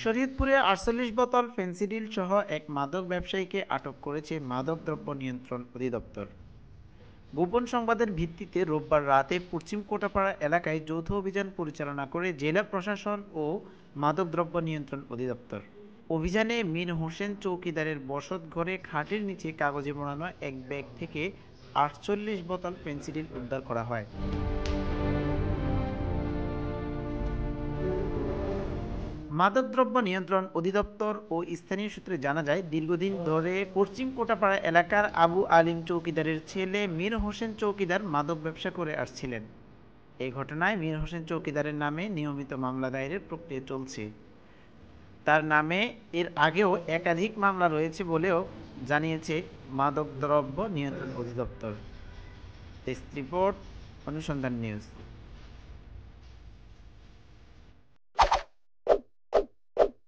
শরীয়তপুরে ৪৮ বোতল ফেনসিডিল সহ এক মাদক ব্যবসায়ীকে আটক করেছে মাদকদ্রব্য নিয়ন্ত্রণ অধিদপ্তর। গোপন সংবাদের ভিত্তিতে রোববার রাতে পশ্চিম কোটাপাড়া এলাকায় যৌথ অভিযান পরিচালনা করে জেলা প্রশাসন ও মাদকদ্রব্য নিয়ন্ত্রণ অধিদপ্তর। অভিযানে মীর হোসেন চৌকিদারের বসতঘরে খাটের নিচে কাগজে মোড়ানো এক ব্যাগ থেকে ৪৮ বোতল ফেনসিডিল উদ্ধার করা হয়। মাদকদ্রব্য নিয়ন্ত্রণ অধিদপ্তর ও স্থানীয় সূত্রে জানা যায়, দীর্ঘদিন ধরে পশ্চিম কোটাপাড়া এলাকার আবু আলিম চৌকিদারের ছেলে মীর হোসেন চৌকিদার মাদক ব্যবসা করে আসছিলেন। এই ঘটনায় মীর হোসেন চৌকিদারের নামে নিয়মিত মামলা দায়েরের প্রক্রিয়া চলছে। তার নামে এর আগেও একাধিক মামলা রয়েছে বলেও জানিয়েছে মাদকদ্রব্য নিয়ন্ত্রণ অধিদপ্তর। ডেস্ক রিপোর্ট, অনুসন্ধান নিউজ।